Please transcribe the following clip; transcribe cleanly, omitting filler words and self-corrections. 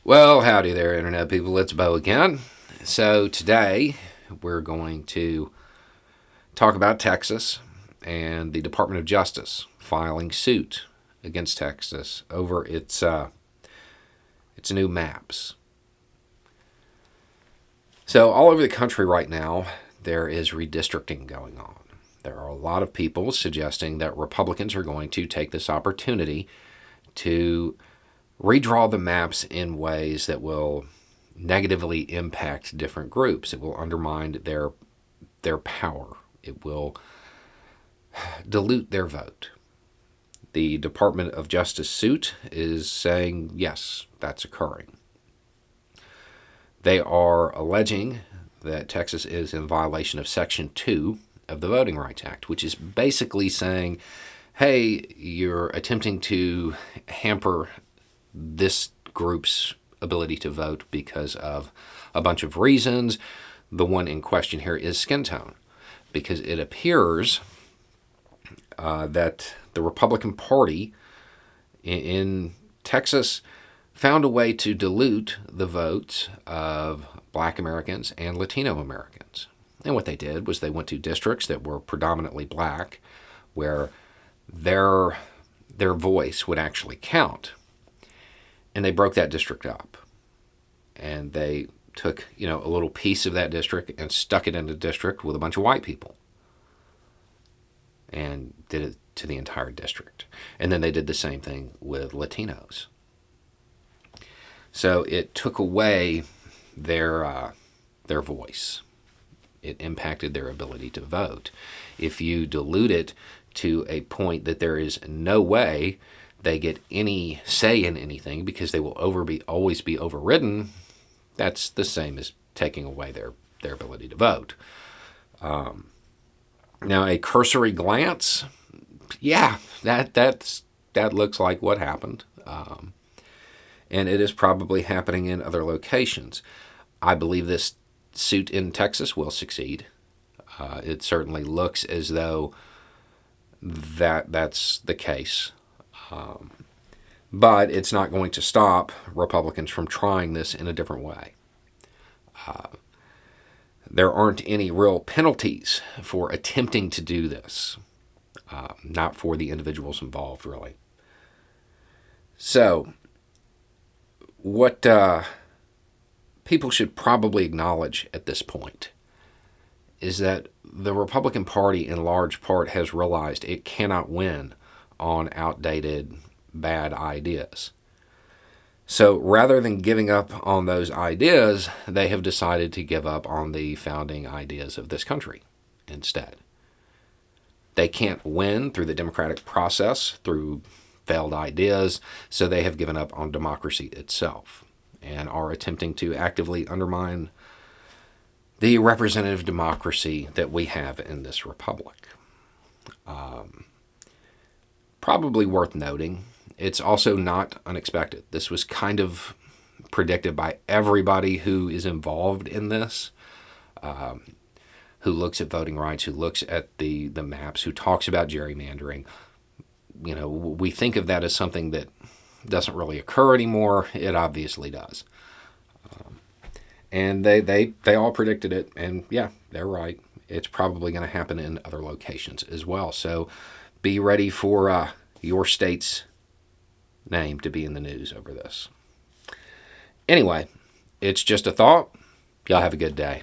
Well, howdy there, Internet people. It's Bo again. So, today we're going to talk about Texas and the Department of Justice filing suit against Texas over its new maps. So, all over the country right now, there is redistricting going on. There are a lot of people suggesting that Republicans are going to take this opportunity to redraw the maps in ways that will negatively impact different groups. It will undermine their power. It will dilute their vote. The Department of Justice suit is saying, yes, that's occurring. They are alleging that Texas is in violation of Section 2 of the Voting Rights Act, which is basically saying, hey, you're attempting to hamper this group's ability to vote because of a bunch of reasons. The one in question here is skin tone, because it appears that the Republican Party in Texas found a way to dilute the votes of Black Americans and Latino Americans. And what they did was they went to districts that were predominantly black, where their voice would actually count. And they broke that district up. And they took, a little piece of that district and stuck it in a district with a bunch of white people. And did it to the entire district. And then they did the same thing with Latinos. So it took away their voice. It impacted their ability to vote. If you dilute it to a point that there is no way they get any say in anything because they will always be overridden, that's the same as taking away their ability to vote. Now, a cursory glance, yeah, that looks like what happened. And it is probably happening in other locations. I believe this suit in Texas will succeed. It certainly looks as though that's the case. But it's not going to stop Republicans from trying this in a different way. There aren't any real penalties for attempting to do this, not for the individuals involved, really. So, what people should probably acknowledge at this point is that the Republican Party, in large part, has realized it cannot win on outdated, bad ideas. So rather than giving up on those ideas, they have decided to give up on the founding ideas of this country instead. They can't win through the democratic process, through failed ideas, so they have given up on democracy itself and are attempting to actively undermine the representative democracy that we have in this republic. Probably worth noting, it's also not unexpected. This was kind of predicted by everybody who is involved in this, who looks at voting rights, who looks at the maps, who talks about gerrymandering. We think of that as something that doesn't really occur anymore. It obviously does. And they all predicted it, and yeah, they're right. It's probably going to happen in other locations as well. So be ready for your state's name to be in the news over this. Anyway, it's just a thought. Y'all have a good day.